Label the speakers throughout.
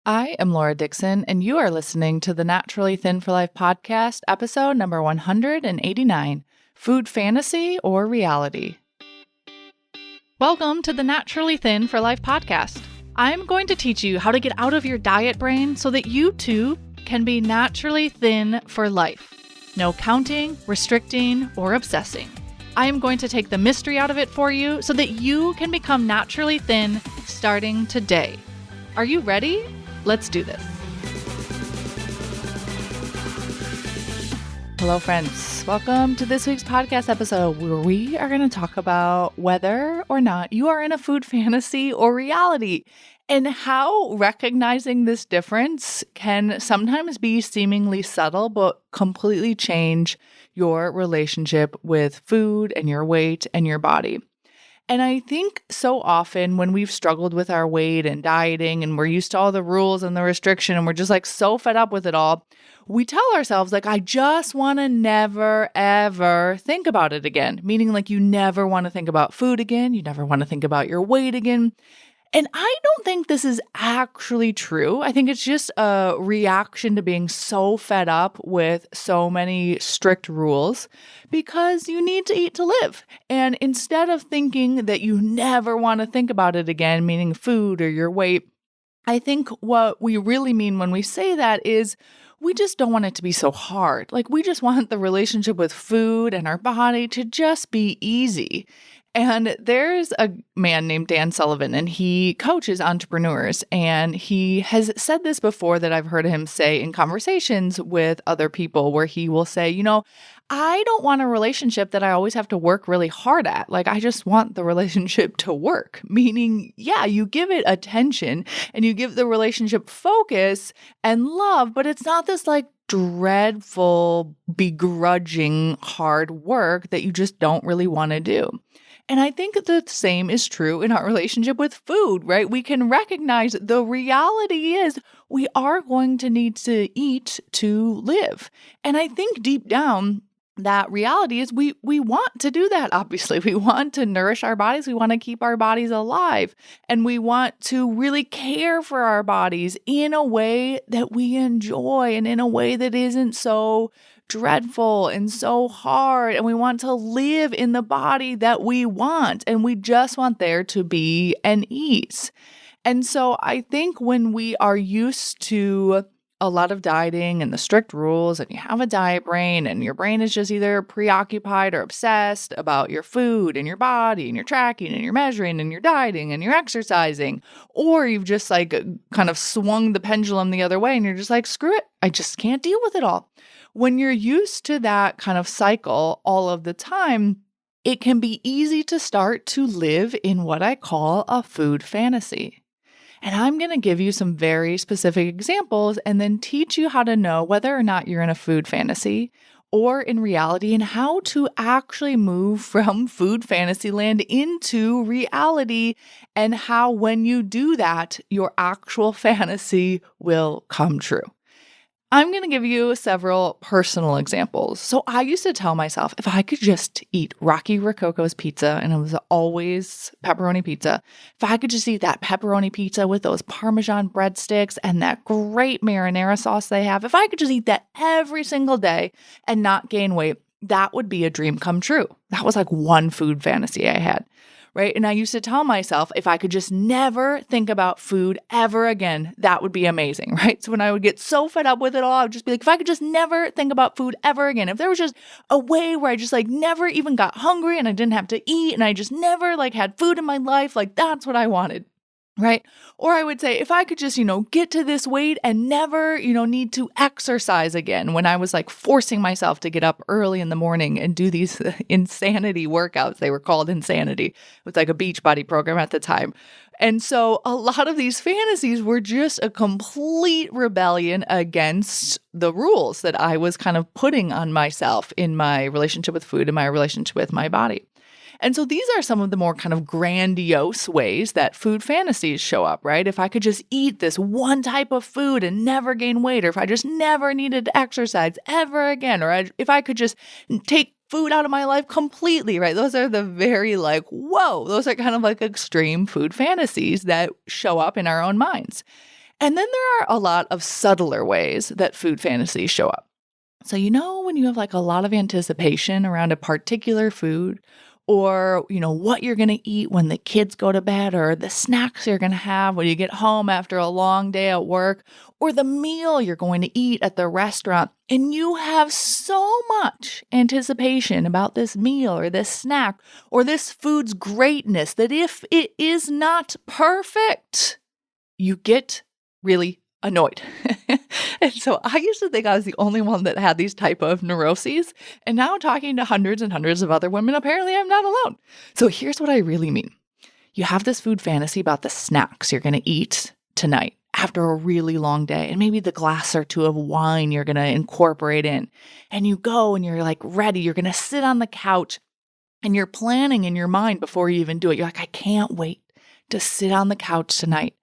Speaker 1: I am Laura Dixon, and you are listening to the Naturally Thin for Life podcast, episode number 189, Food Fantasy or Reality. Welcome to the Naturally Thin for Life podcast. I'm going to teach you how to get out of your diet brain so that you too can be naturally thin for life. No counting, restricting, or obsessing. I am going to take the mystery out of it for you so that you can become naturally thin starting today. Are you ready? Let's do this. Hello, friends. Welcome to this week's podcast episode where we are going to talk about whether or not you are in a food fantasy or reality and how recognizing this difference can sometimes be seemingly subtle but completely change your relationship with food and your weight and your body. And I think so often when we've struggled with our weight and dieting and we're used to all the rules and the restriction and we're just like so fed up with it all, we tell ourselves like, I just want to never, ever think about it again. Meaning like you never want to think about food again. You never want to think about your weight again. And I don't think this is actually true. I think it's just a reaction to being so fed up with so many strict rules because you need to eat to live. And instead of thinking that you never want to think about it again, meaning food or your weight, I think what we really mean when we say that is we just don't want it to be so hard. Like we just want the relationship with food and our body to just be easy. And there's a man named Dan Sullivan, and he coaches entrepreneurs. And he has said this before that I've heard him say in conversations with other people where he will say, I don't want a relationship that I always have to work really hard at. Like, I just want the relationship to work. Meaning, yeah, you give it attention and you give the relationship focus and love, but it's not this like dreadful, begrudging hard work that you just don't really want to do. And I think the same is true in our relationship with food, right? We can recognize the reality is we are going to need to eat to live. And I think deep down, that reality is we want to do that, obviously. We want to nourish our bodies. We want to keep our bodies alive. And we want to really care for our bodies in a way that we enjoy and in a way that isn't so dreadful and so hard. And we want to live in the body that we want. And we just want there to be an ease. And so I think when we are used to a lot of dieting and the strict rules, and you have a diet brain, and your brain is just either preoccupied or obsessed about your food and your body, and you're tracking and you're measuring and you're dieting and you're exercising, or you've just like kind of swung the pendulum the other way and you're just like, screw it, I just can't deal with it all. When you're used to that kind of cycle all of the time, it can be easy to start to live in what I call a food fantasy. And I'm going to give you some very specific examples and then teach you how to know whether or not you're in a food fantasy or in reality and how to actually move from food fantasy land into reality and how when you do that, your actual fantasy will come true. I'm going to give you several personal examples. So I used to tell myself if I could just eat Rocky Rococo's pizza, and it was always pepperoni pizza, if I could just eat that pepperoni pizza with those Parmesan breadsticks and that great marinara sauce they have, if I could just eat that every single day and not gain weight, that would be a dream come true. That was like one food fantasy I had. Right. And I used to tell myself if I could just never think about food ever again, that would be amazing. Right. So when I would get so fed up with it all, I would just be like, if I could just never think about food ever again, if there was just a way where I just like never even got hungry and I didn't have to eat and I just never like had food in my life, like that's what I wanted. Right. Or I would say if I could just, get to this weight and never, need to exercise again when I was like forcing myself to get up early in the morning and do these insanity workouts. They were called insanity. It was like a Beachbody program at the time. And so a lot of these fantasies were just a complete rebellion against the rules that I was kind of putting on myself in my relationship with food and my relationship with my body. And so these are some of the more kind of grandiose ways that food fantasies show up, right? If I could just eat this one type of food and never gain weight, or if I just never needed to exercise ever again, or if I could just take food out of my life completely, right? Those are the very like, whoa, those are kind of like extreme food fantasies that show up in our own minds. And then there are a lot of subtler ways that food fantasies show up. So, when you have like a lot of anticipation around a particular food, or, what you're going to eat when the kids go to bed, or the snacks you're going to have when you get home after a long day at work, or the meal you're going to eat at the restaurant. And you have so much anticipation about this meal or this snack or this food's greatness that if it is not perfect, you get really annoyed. And so I used to think I was the only one that had these type of neuroses. And now talking to hundreds and hundreds of other women, apparently I'm not alone. So here's what I really mean. You have this food fantasy about the snacks you're going to eat tonight after a really long day, and maybe the glass or two of wine you're going to incorporate in. And you go and you're like ready. You're going to sit on the couch and you're planning in your mind before you even do it. You're like, I can't wait to sit on the couch tonight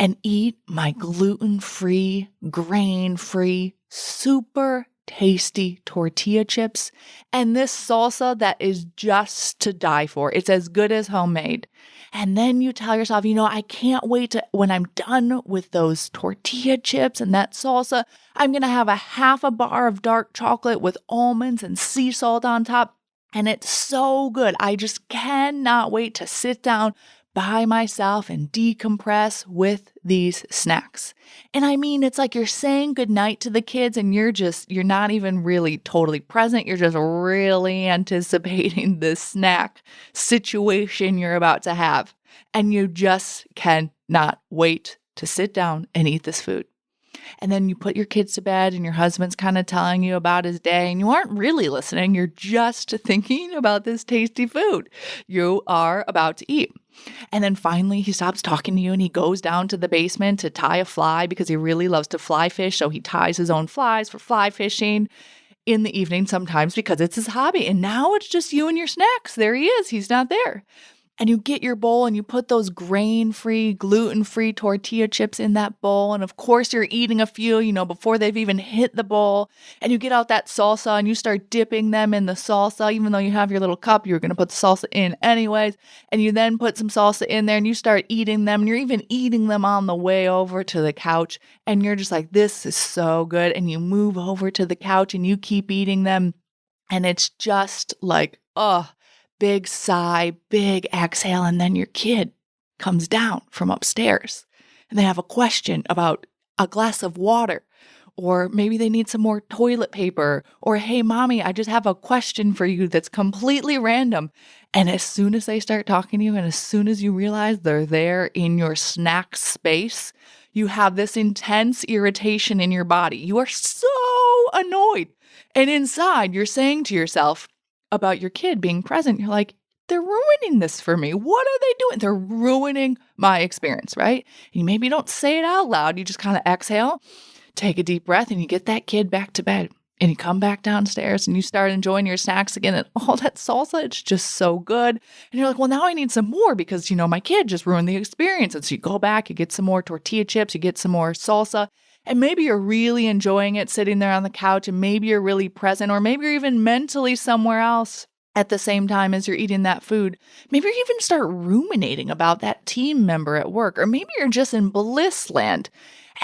Speaker 1: and eat my gluten-free, grain-free, super tasty tortilla chips and this salsa that is just to die for. It's as good as homemade. And then you tell yourself, I can't wait to, when I'm done with those tortilla chips and that salsa, I'm going to have a half a bar of dark chocolate with almonds and sea salt on top. And it's so good. I just cannot wait to sit down by myself and decompress with these snacks. And I mean, it's like you're saying goodnight to the kids and you're not even really totally present. You're just really anticipating the snack situation you're about to have. And you just cannot wait to sit down and eat this food. And then you put your kids to bed and your husband's kind of telling you about his day and you aren't really listening. You're just thinking about this tasty food you are about to eat. And then finally he stops talking to you and he goes down to the basement to tie a fly because he really loves to fly fish. So he ties his own flies for fly fishing in the evening sometimes because it's his hobby. And now it's just you and your snacks. There he is. He's not there. And you get your bowl and you put those grain-free, gluten-free tortilla chips in that bowl. And of course, you're eating a few, before they've even hit the bowl. And you get out that salsa and you start dipping them in the salsa. Even though you have your little cup, you're going to put the salsa in anyways. And you then put some salsa in there and you start eating them. And you're even eating them on the way over to the couch. And you're just like, this is so good. And you move over to the couch and you keep eating them. And it's just like, big sigh, big exhale, and then your kid comes down from upstairs and they have a question about a glass of water, or maybe they need some more toilet paper, or, hey, mommy, I just have a question for you that's completely random. And as soon as they start talking to you and as soon as you realize they're there in your snack space, you have this intense irritation in your body. You are so annoyed. And inside, you're saying to yourself, about your kid being present, you're like, they're ruining this for me. What are they doing? They're ruining my experience, right? And you maybe don't say it out loud. You just kind of exhale, take a deep breath, and you get that kid back to bed. And you come back downstairs and you start enjoying your snacks again. And that salsa, it's just so good. And you're like, well, now I need some more because, my kid just ruined the experience. And so you go back, you get some more tortilla chips, you get some more salsa. And maybe you're really enjoying it sitting there on the couch, and maybe you're really present, or maybe you're even mentally somewhere else at the same time as you're eating that food. Maybe you even start ruminating about that team member at work, or maybe you're just in bliss land.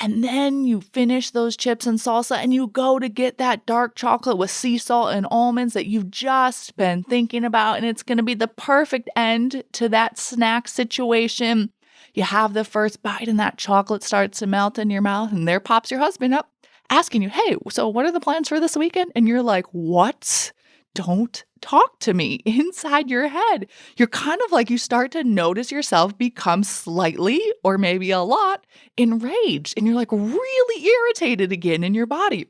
Speaker 1: And then you finish those chips and salsa and you go to get that dark chocolate with sea salt and almonds that you've just been thinking about. And it's going to be the perfect end to that snack situation. You have the first bite and that chocolate starts to melt in your mouth, and there pops your husband up asking you, hey, so what are the plans for this weekend? And you're like, what? Don't talk to me. Inside your head, you're kind of like, you start to notice yourself become slightly or maybe a lot enraged, and you're like really irritated again in your body.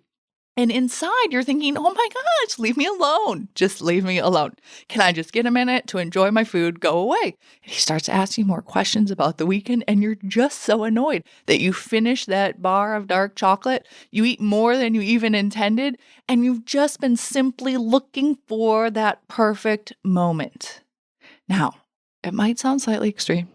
Speaker 1: And inside, you're thinking, oh my gosh, leave me alone. Just leave me alone. Can I just get a minute to enjoy my food? Go away. And he starts asking more questions about the weekend, and you're just so annoyed that you finish that bar of dark chocolate. You eat more than you even intended, and you've just been simply looking for that perfect moment. Now, it might sound slightly extreme.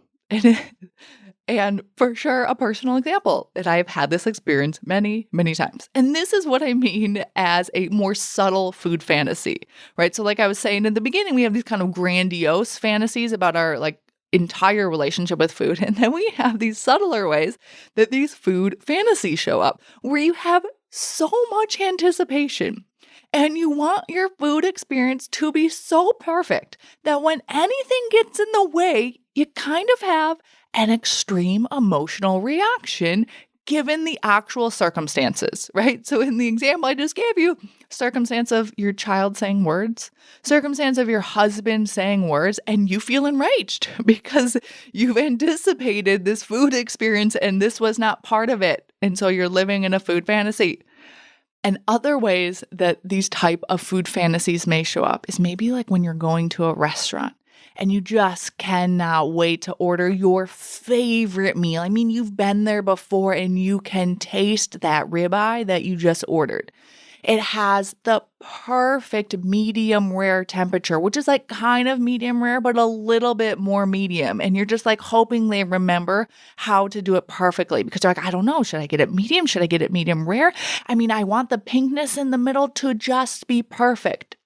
Speaker 1: And for sure, a personal example that I've had this experience many, many times. And this is what I mean as a more subtle food fantasy, right? So like I was saying in the beginning, we have these kind of grandiose fantasies about our like entire relationship with food. And then we have these subtler ways that these food fantasies show up, where you have so much anticipation and you want your food experience to be so perfect that when anything gets in the way, you kind of have an extreme emotional reaction given the actual circumstances, right? So in the example I just gave you, circumstance of your child saying words, circumstance of your husband saying words, and you feel enraged because you've anticipated this food experience and this was not part of it. And so you're living in a food fantasy. And other ways that these type of food fantasies may show up is maybe like when you're going to a restaurant and you just cannot wait to order your favorite meal. I mean, you've been there before and you can taste that ribeye that you just ordered. It has the perfect medium rare temperature, which is like kind of medium rare, but a little bit more medium. And you're just like hoping they remember how to do it perfectly because they're like, I don't know, should I get it medium? Should I get it medium rare? I mean, I want the pinkness in the middle to just be perfect.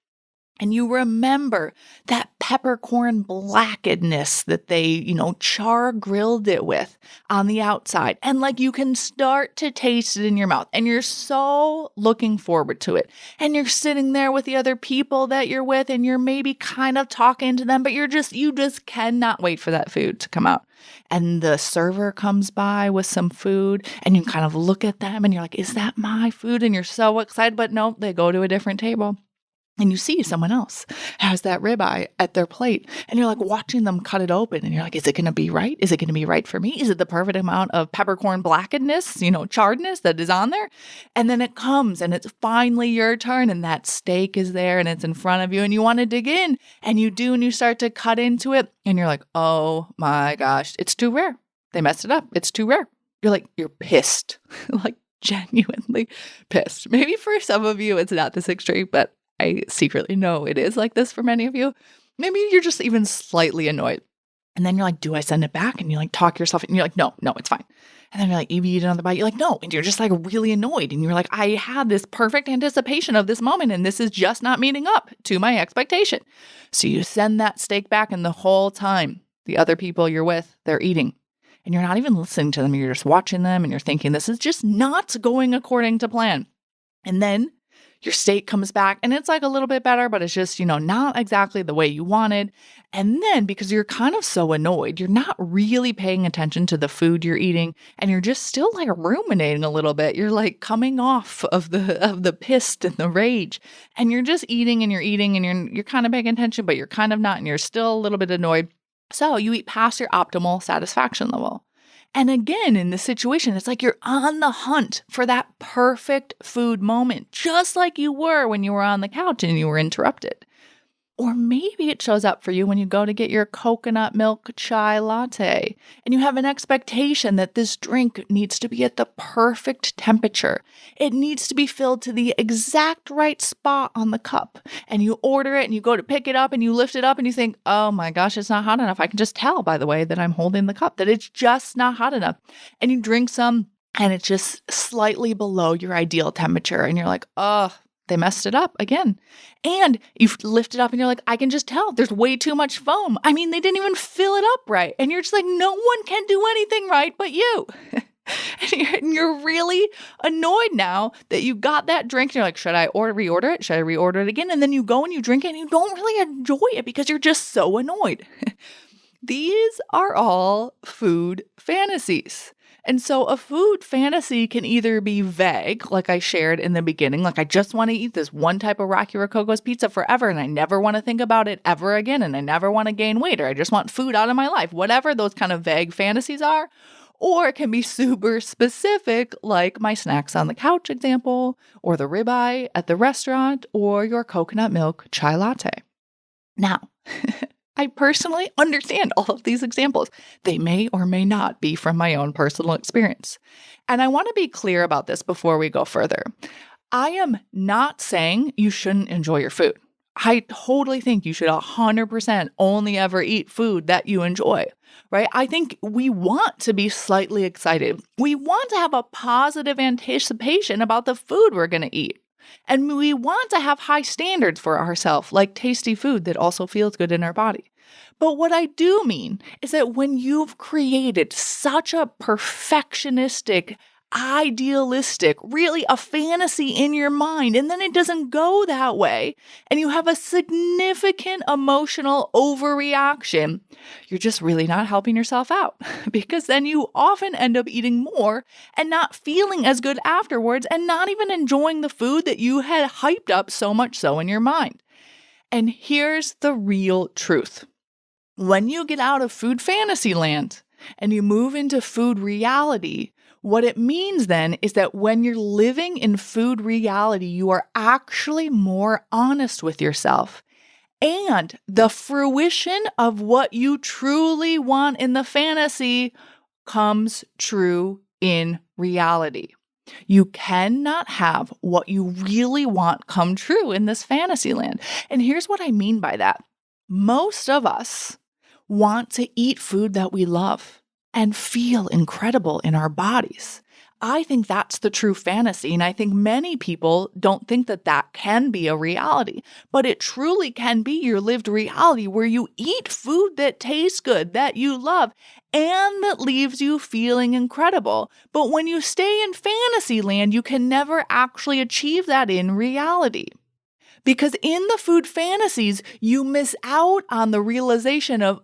Speaker 1: And you remember that peppercorn blackedness that they, char grilled it with on the outside. And like you can start to taste it in your mouth and you're so looking forward to it. And you're sitting there with the other people that you're with and you're maybe kind of talking to them, but you just cannot wait for that food to come out. And the server comes by with some food and you kind of look at them and you're like, is that my food? And you're so excited, but no, they go to a different table. And you see someone else has that ribeye at their plate and you're like watching them cut it open and you're like, is it going to be right? Is it going to be right for me? Is it the perfect amount of peppercorn blackedness, charredness that is on there? And then it comes and it's finally your turn and that steak is there and it's in front of you and you want to dig in and you do and you start to cut into it and you're like, oh my gosh, it's too rare. They messed it up. It's too rare. You're pissed, like genuinely pissed. Maybe for some of you, it's not this extreme, but I secretly know it is like this for many of you. Maybe you're just even slightly annoyed. And then you're like, do I send it back? And you like talk yourself and you're like, no, it's fine. And then you're like, you eat another bite. You're like, no. And you're just like really annoyed. And you're like, I had this perfect anticipation of this moment and this is just not meeting up to my expectation. So you send that steak back and the whole time the other people you're with, they're eating. And you're not even listening to them. You're just watching them and you're thinking, this is just not going according to plan. And then your steak comes back and it's like a little bit better, but it's just, not exactly the way you wanted. And then because you're kind of so annoyed, you're not really paying attention to the food you're eating and you're just still like ruminating a little bit. You're like coming off of the pissed and the rage and you're just eating and you're kind of paying attention, but you're kind of not and you're still a little bit annoyed. So you eat past your optimal satisfaction level. And again, in this situation, it's like you're on the hunt for that perfect food moment, just like you were when you were on the couch and you were interrupted. Or maybe it shows up for you when you go to get your coconut milk chai latte and you have an expectation that this drink needs to be at the perfect temperature. It needs to be filled to the exact right spot on the cup. And you order it and you go to pick it up and you lift it up and you think, oh my gosh, it's not hot enough. I can just tell by the way that I'm holding the cup that it's just not hot enough. And you drink some and it's just slightly below your ideal temperature. And you're like, oh, they messed it up again. And you lift it up and you're like, I can just tell there's way too much foam. I mean, they didn't even fill it up right. And you're just like, no one can do anything right but you. And you're really annoyed now that you got that drink. And you're like, should I reorder it? Should I reorder it again? And then you go and you drink it and you don't really enjoy it because you're just so annoyed. These are all food fantasies. And so a food fantasy can either be vague, like I shared in the beginning, like I just want to eat this one type of Rocky Rococo's pizza forever and I never want to think about it ever again and I never want to gain weight or I just want food out of my life, whatever those kind of vague fantasies are. Or it can be super specific, like my snacks on the couch example, or the ribeye at the restaurant, or your coconut milk chai latte. Now, I personally understand all of these examples. They may or may not be from my own personal experience. And I want to be clear about this before we go further. I am not saying you shouldn't enjoy your food. I totally think you should 100% only ever eat food that you enjoy, right? I think we want to be slightly excited. We want to have a positive anticipation about the food we're going to eat. And we want to have high standards for ourselves, like tasty food that also feels good in our body. But what I do mean is that when you've created such a perfectionistic, idealistic, really a fantasy in your mind, and then it doesn't go that way, and you have a significant emotional overreaction, you're just really not helping yourself out because then you often end up eating more and not feeling as good afterwards and not even enjoying the food that you had hyped up so much so in your mind. And here's the real truth. When you get out of food fantasy land and you move into food reality, what it means then is that when you're living in food reality, you are actually more honest with yourself. And the fruition of what you truly want in the fantasy comes true in reality. You cannot have what you really want come true in this fantasy land. And here's what I mean by that. Most of us want to eat food that we love and feel incredible in our bodies. I think that's the true fantasy, and I think many people don't think that that can be a reality, but it truly can be your lived reality where you eat food that tastes good, that you love, and that leaves you feeling incredible. But when you stay in fantasy land, you can never actually achieve that in reality. Because in the food fantasies, you miss out on the realization of,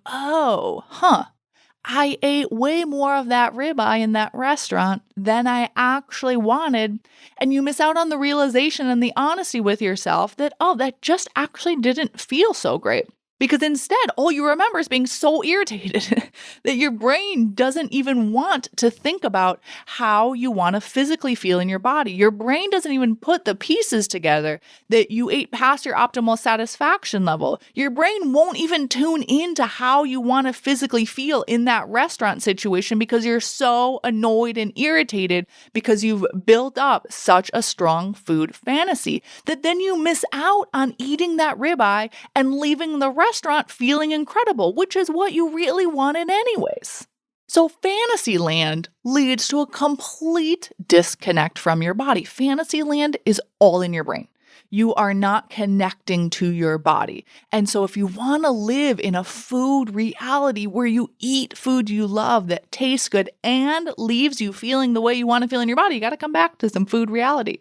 Speaker 1: I ate way more of that ribeye in that restaurant than I actually wanted. And you miss out on the realization and the honesty with yourself that, that just actually didn't feel so great. Because instead, all you remember is being so irritated that your brain doesn't even want to think about how you want to physically feel in your body. Your brain doesn't even put the pieces together that you ate past your optimal satisfaction level. Your brain won't even tune into how you want to physically feel in that restaurant situation because you're so annoyed and irritated because you've built up such a strong food fantasy that then you miss out on eating that ribeye and leaving the restaurant feeling incredible, which is what you really wanted anyways. So Fantasyland leads to a complete disconnect from your body. Fantasyland is all in your brain. You are not connecting to your body. And so if you want to live in a food reality where you eat food you love that tastes good and leaves you feeling the way you want to feel in your body, you got to come back to some food reality.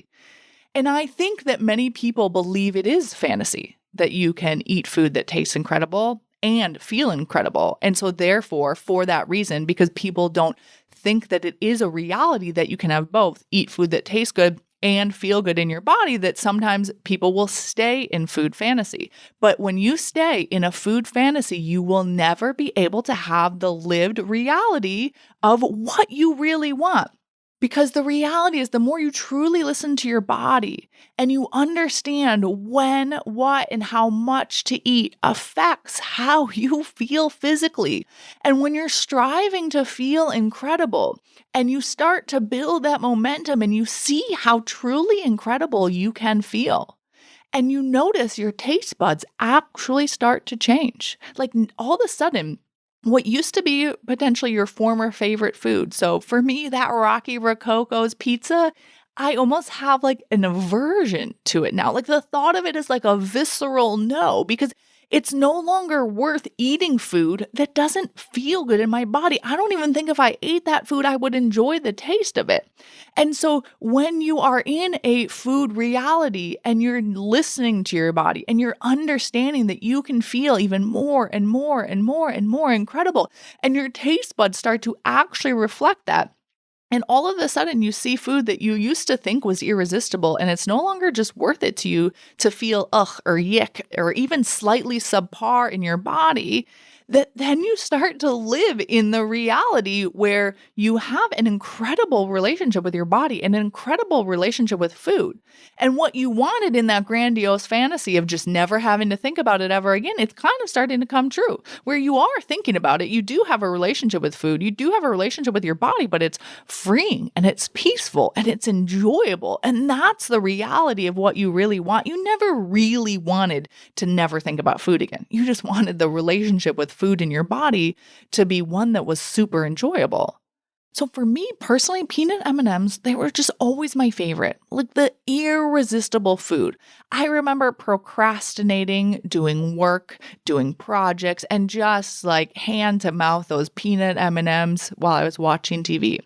Speaker 1: And I think that many people believe it is fantasy, that you can eat food that tastes incredible and feel incredible. And so therefore, for that reason, because people don't think that it is a reality that you can have both, eat food that tastes good and feel good in your body, that sometimes people will stay in food fantasy. But when you stay in a food fantasy, you will never be able to have the lived reality of what you really want. Because the reality is the more you truly listen to your body and you understand when, what, and how much to eat affects how you feel physically. And when you're striving to feel incredible and you start to build that momentum and you see how truly incredible you can feel, and you notice your taste buds actually start to change. Like all of a sudden, what used to be potentially your former favorite food. So for me, that Rocky Rococo's pizza, I almost have like an aversion to it now. Like the thought of it is like a visceral no, because it's no longer worth eating food that doesn't feel good in my body. I don't even think if I ate that food, I would enjoy the taste of it. And so when you are in a food reality and you're listening to your body and you're understanding that you can feel even more and more and more and more incredible, and your taste buds start to actually reflect that, and all of a sudden you see food that you used to think was irresistible and it's no longer just worth it to you to feel ugh or yick or even slightly subpar in your body, that then you start to live in the reality where you have an incredible relationship with your body and an incredible relationship with food. And what you wanted in that grandiose fantasy of just never having to think about it ever again, it's kind of starting to come true, where you are thinking about it. You do have a relationship with food. You do have a relationship with your body, but it's freeing and it's peaceful and it's enjoyable. And that's the reality of what you really want. You never really wanted to never think about food again. You just wanted the relationship with food in your body to be one that was super enjoyable. So for me personally, peanut M&Ms, they were just always my favorite, like the irresistible food. I remember procrastinating, doing work, doing projects, and just like hand to mouth those peanut M&Ms while I was watching TV.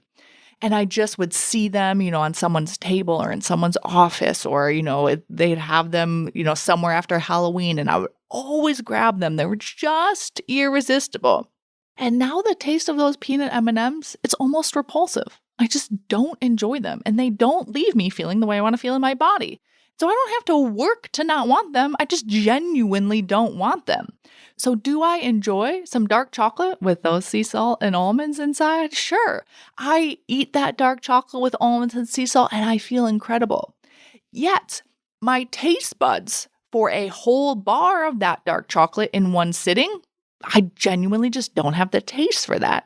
Speaker 1: And I just would see them, on someone's table or in someone's office, or, they'd have them, somewhere after Halloween, and I would always grab them. They were just irresistible. And now the taste of those peanut M&Ms, it's almost repulsive. I just don't enjoy them, and they don't leave me feeling the way I want to feel in my body. So I don't have to work to not want them. I just genuinely don't want them. So do I enjoy some dark chocolate with those sea salt and almonds inside? Sure. I eat that dark chocolate with almonds and sea salt and I feel incredible. Yet, my taste buds for a whole bar of that dark chocolate in one sitting, I genuinely just don't have the taste for that.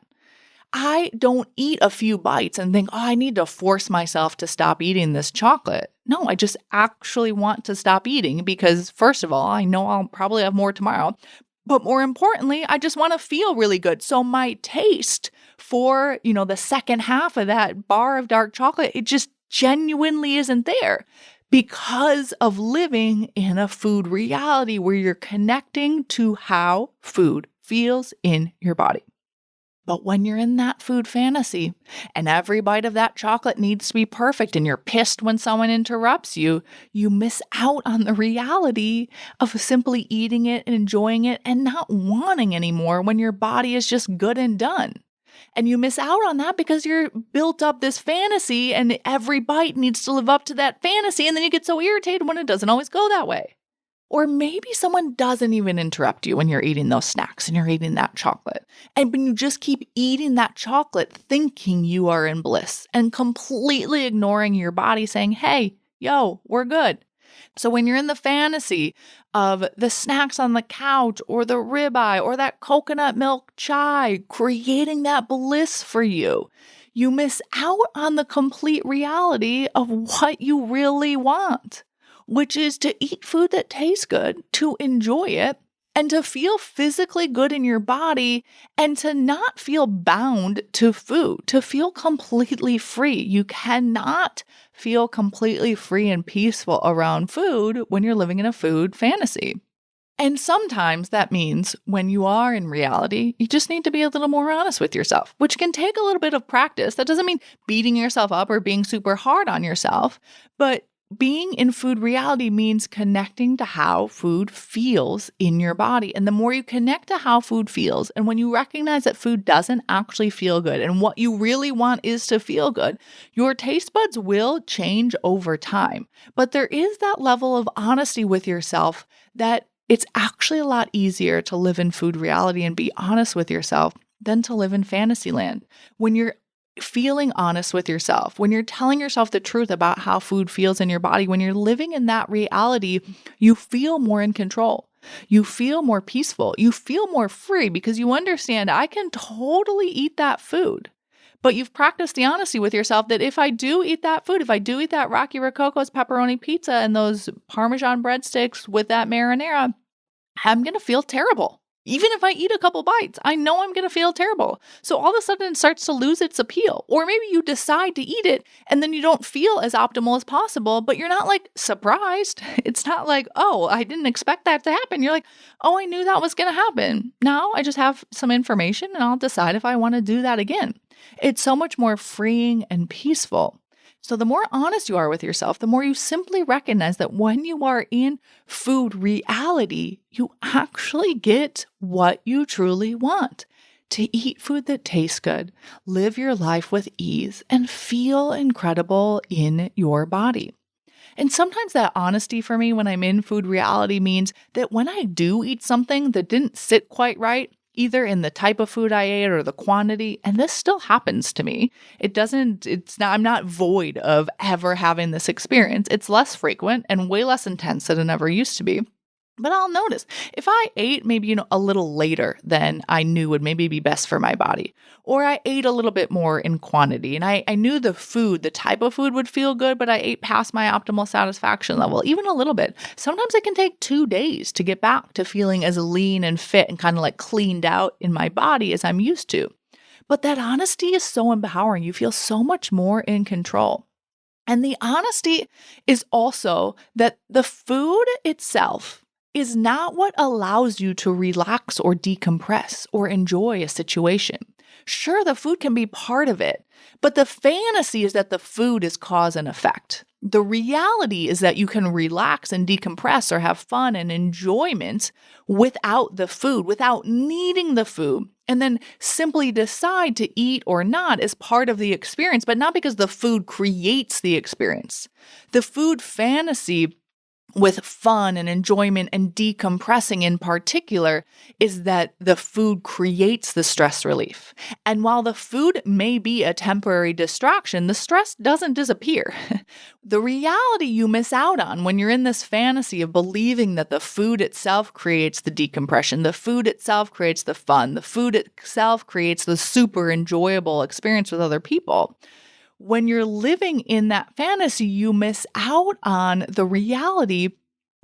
Speaker 1: I don't eat a few bites and think, I need to force myself to stop eating this chocolate. No, I just actually want to stop eating because, first of all, I know I'll probably have more tomorrow. But more importantly, I just want to feel really good. So my taste for, the second half of that bar of dark chocolate, it just genuinely isn't there because of living in a food reality where you're connecting to how food feels in your body. But when you're in that food fantasy and every bite of that chocolate needs to be perfect and you're pissed when someone interrupts you, you miss out on the reality of simply eating it and enjoying it and not wanting anymore when your body is just good and done. And you miss out on that because you're built up this fantasy and every bite needs to live up to that fantasy. And then you get so irritated when it doesn't always go that way. Or maybe someone doesn't even interrupt you when you're eating those snacks and you're eating that chocolate. And when you just keep eating that chocolate, thinking you are in bliss and completely ignoring your body saying, hey, yo, we're good. So when you're in the fantasy of the snacks on the couch or the ribeye or that coconut milk chai, creating that bliss for you, you miss out on the complete reality of what you really want, which is to eat food that tastes good, to enjoy it, and to feel physically good in your body, and to not feel bound to food, to feel completely free. You cannot feel completely free and peaceful around food when you're living in a food fantasy. And sometimes that means when you are in reality, you just need to be a little more honest with yourself, which can take a little bit of practice. That doesn't mean beating yourself up or being super hard on yourself, but being in food reality means connecting to how food feels in your body. And the more you connect to how food feels, and when you recognize that food doesn't actually feel good, and what you really want is to feel good, your taste buds will change over time. But there is that level of honesty with yourself that it's actually a lot easier to live in food reality and be honest with yourself than to live in fantasy land. When you're feeling honest with yourself, when you're telling yourself the truth about how food feels in your body, when you're living in that reality, you feel more in control. You feel more peaceful. You feel more free because you understand I can totally eat that food. But you've practiced the honesty with yourself that if I do eat that food, if I do eat that Rocky Rococo's pepperoni pizza and those Parmesan breadsticks with that marinara, I'm going to feel terrible. Even if I eat a couple bites, I know I'm going to feel terrible. So all of a sudden it starts to lose its appeal. Or maybe you decide to eat it and then you don't feel as optimal as possible, but you're not like surprised. It's not like, oh, I didn't expect that to happen. You're like, oh, I knew that was going to happen. Now I just have some information and I'll decide if I want to do that again. It's so much more freeing and peaceful. So the more honest you are with yourself, the more you simply recognize that when you are in food reality, you actually get what you truly want. To eat food that tastes good, live your life with ease, and feel incredible in your body. And sometimes that honesty for me when I'm in food reality means that when I do eat something that didn't sit quite right, either in the type of food I ate or the quantity, and this still happens to me. I'm not void of ever having this experience. It's less frequent and way less intense than it ever used to be. But I'll notice if I ate maybe, a little later than I knew would maybe be best for my body, or I ate a little bit more in quantity and I knew the type of food would feel good, but I ate past my optimal satisfaction level, even a little bit. Sometimes it can take 2 days to get back to feeling as lean and fit and kind of like cleaned out in my body as I'm used to. But that honesty is so empowering. You feel so much more in control. And the honesty is also that the food itself is not what allows you to relax or decompress or enjoy a situation. Sure, the food can be part of it, but the fantasy is that the food is cause and effect. The reality is that you can relax and decompress or have fun and enjoyment without the food, without needing the food, and then simply decide to eat or not as part of the experience, but not because the food creates the experience. The food fantasy with fun and enjoyment and decompressing in particular is that the food creates the stress relief. And while the food may be a temporary distraction, the stress doesn't disappear. The reality you miss out on when you're in this fantasy of believing that the food itself creates the decompression, the food itself creates the fun, the food itself creates the super enjoyable experience with other people. When you're living in that fantasy, you miss out on the reality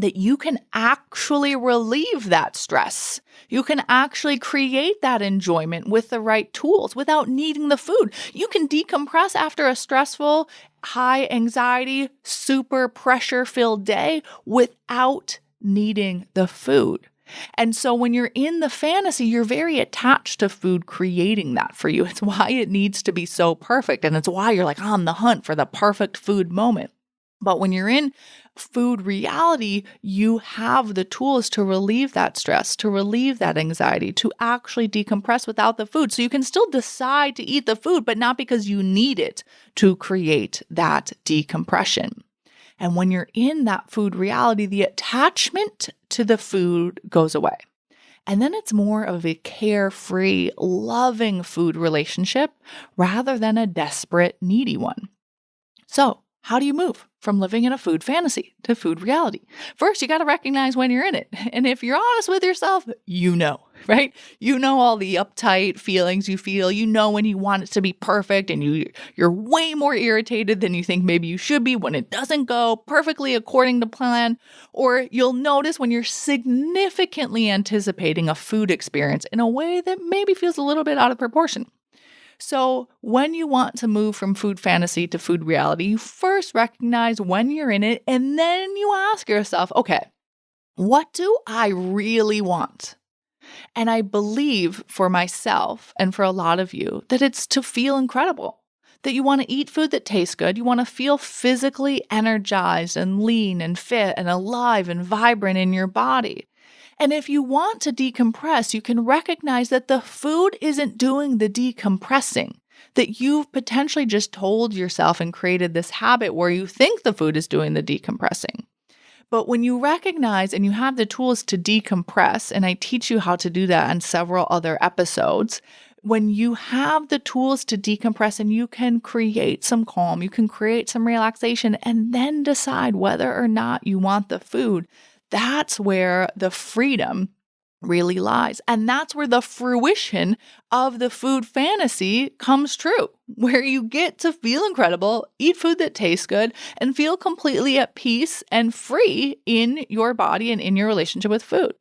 Speaker 1: that you can actually relieve that stress. You can actually create that enjoyment with the right tools without needing the food. You can decompress after a stressful, high anxiety, super pressure-filled day without needing the food. And so when you're in the fantasy, you're very attached to food creating that for you. It's why it needs to be so perfect. And it's why you're like on the hunt for the perfect food moment. But when you're in food reality, you have the tools to relieve that stress, to relieve that anxiety, to actually decompress without the food. So you can still decide to eat the food, but not because you need it to create that decompression. And when you're in that food reality, the attachment to the food goes away. And then it's more of a carefree, loving food relationship rather than a desperate, needy one. So, how do you move from living in a food fantasy to food reality? First, you got to recognize when you're in it. And if you're honest with yourself, you know, right? You know all the uptight feelings you feel. You know when you want it to be perfect and you're way more irritated than you think maybe you should be when it doesn't go perfectly according to plan. Or you'll notice when you're significantly anticipating a food experience in a way that maybe feels a little bit out of proportion. So when you want to move from food fantasy to food reality, you first recognize when you're in it, and then you ask yourself, okay, what do I really want? And I believe for myself and for a lot of you that it's to feel incredible, that you want to eat food that tastes good. You want to feel physically energized and lean and fit and alive and vibrant in your body. And if you want to decompress, you can recognize that the food isn't doing the decompressing, that you've potentially just told yourself and created this habit where you think the food is doing the decompressing. But when you recognize and you have the tools to decompress, and I teach you how to do that in several other episodes, when you have the tools to decompress and you can create some calm, you can create some relaxation, and then decide whether or not you want the food, that's where the freedom really lies. And that's where the fruition of the food fantasy comes true, where you get to feel incredible, eat food that tastes good, and feel completely at peace and free in your body and in your relationship with food.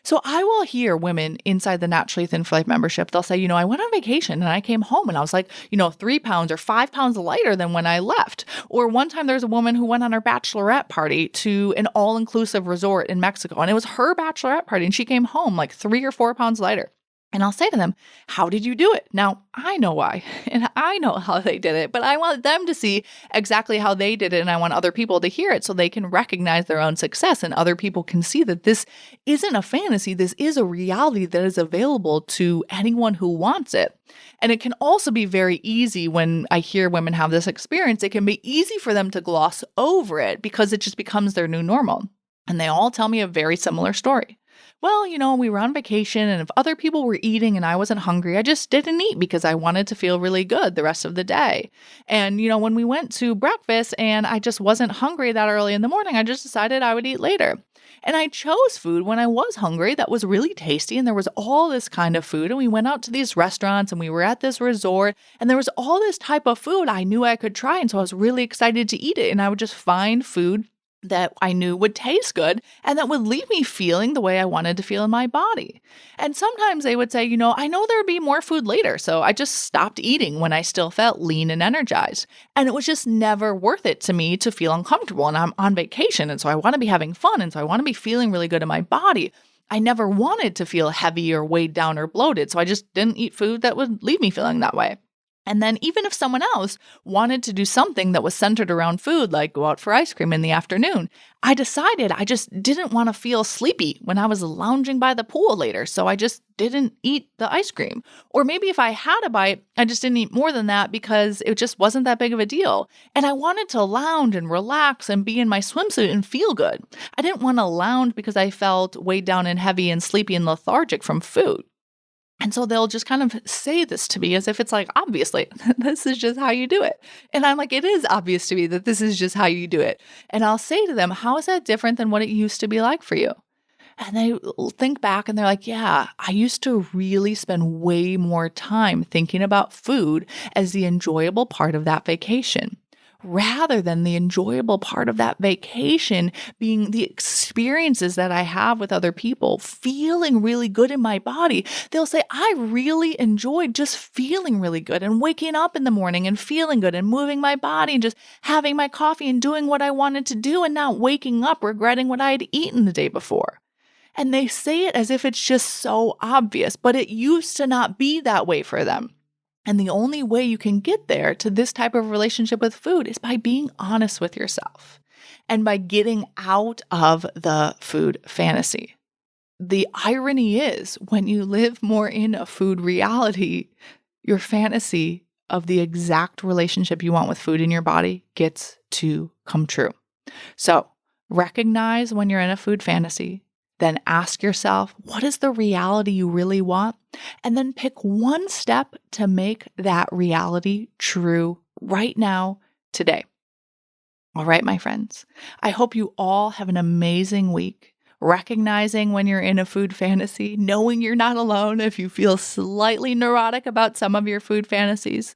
Speaker 1: So I will hear women inside the Naturally Thin for Life membership, they'll say, I went on vacation and I came home and I was like, 3 pounds or 5 pounds lighter than when I left. Or one time there's a woman who went on her bachelorette party to an all-inclusive resort in Mexico, and it was her bachelorette party and she came home like 3 or 4 pounds lighter. And I'll say to them, how did you do it? Now, I know why, and I know how they did it, but I want them to see exactly how they did it, and I want other people to hear it so they can recognize their own success, and other people can see that this isn't a fantasy, this is a reality that is available to anyone who wants it. And it can also be very easy when I hear women have this experience, it can be easy for them to gloss over it because it just becomes their new normal. And they all tell me a very similar story. Well, we were on vacation, and if other people were eating and I wasn't hungry, I just didn't eat because I wanted to feel really good the rest of the day. And, when we went to breakfast and I just wasn't hungry that early in the morning, I just decided I would eat later. And I chose food when I was hungry that was really tasty, and there was all this kind of food, and we went out to these restaurants and we were at this resort, and there was all this type of food I knew I could try, and so I was really excited to eat it, and I would just find food that I knew would taste good and that would leave me feeling the way I wanted to feel in my body. And sometimes they would say, I know there would be more food later, so I just stopped eating when I still felt lean and energized. And it was just never worth it to me to feel uncomfortable. And I'm on vacation, and so I want to be having fun, and so I want to be feeling really good in my body. I never wanted to feel heavy or weighed down or bloated, so I just didn't eat food that would leave me feeling that way. And then even if someone else wanted to do something that was centered around food, like go out for ice cream in the afternoon, I decided I just didn't want to feel sleepy when I was lounging by the pool later, so I just didn't eat the ice cream. Or maybe if I had a bite, I just didn't eat more than that because it just wasn't that big of a deal. And I wanted to lounge and relax and be in my swimsuit and feel good. I didn't want to lounge because I felt weighed down and heavy and sleepy and lethargic from food. And so they'll just kind of say this to me as if it's like, obviously, this is just how you do it. And I'm like, it is obvious to me that this is just how you do it. And I'll say to them, how is that different than what it used to be like for you? And they think back and they're like, yeah, I used to really spend way more time thinking about food as the enjoyable part of that vacation, rather than the enjoyable part of that vacation being the experiences that I have with other people, feeling really good in my body. They'll say, I really enjoyed just feeling really good and waking up in the morning and feeling good and moving my body and just having my coffee and doing what I wanted to do and not waking up regretting what I had eaten the day before. And they say it as if it's just so obvious, but it used to not be that way for them. And the only way you can get there to this type of relationship with food is by being honest with yourself and by getting out of the food fantasy. The irony is, when you live more in a food reality, your fantasy of the exact relationship you want with food in your body gets to come true. So recognize when you're in a food fantasy. Then ask yourself, what is the reality you really want? And then pick one step to make that reality true right now, today. All right, my friends, I hope you all have an amazing week. Recognizing when you're in a food fantasy, knowing you're not alone if you feel slightly neurotic about some of your food fantasies,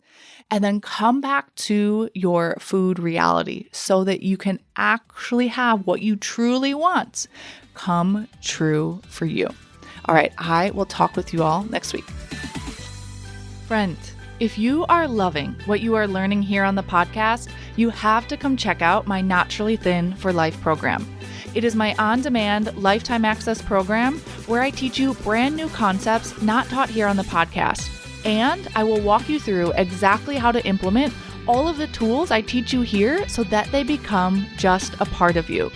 Speaker 1: and then come back to your food reality so that you can actually have what you truly want come true for you. All right, I will talk with you all next week. Friend, if you are loving what you are learning here on the podcast, you have to come check out my Naturally Thin for Life program. It is my on-demand lifetime access program where I teach you brand new concepts not taught here on the podcast. And I will walk you through exactly how to implement all of the tools I teach you here so that they become just a part of you.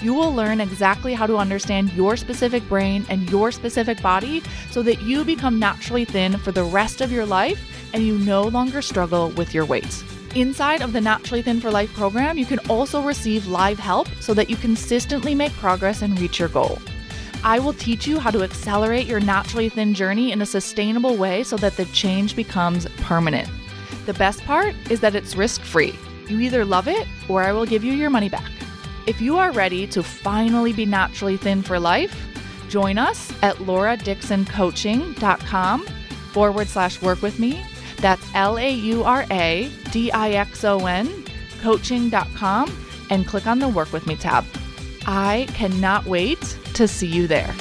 Speaker 1: You will learn exactly how to understand your specific brain and your specific body so that you become naturally thin for the rest of your life and you no longer struggle with your weight. Inside of the Naturally Thin for Life program, you can also receive live help so that you consistently make progress and reach your goal. I will teach you how to accelerate your naturally thin journey in a sustainable way so that the change becomes permanent. The best part is that it's risk-free. You either love it or I will give you your money back. If you are ready to finally be naturally thin for life, join us at lauradixoncoaching.com/work with me. That's LAURADIXON coaching.com and click on the Work With Me tab. I cannot wait to see you there.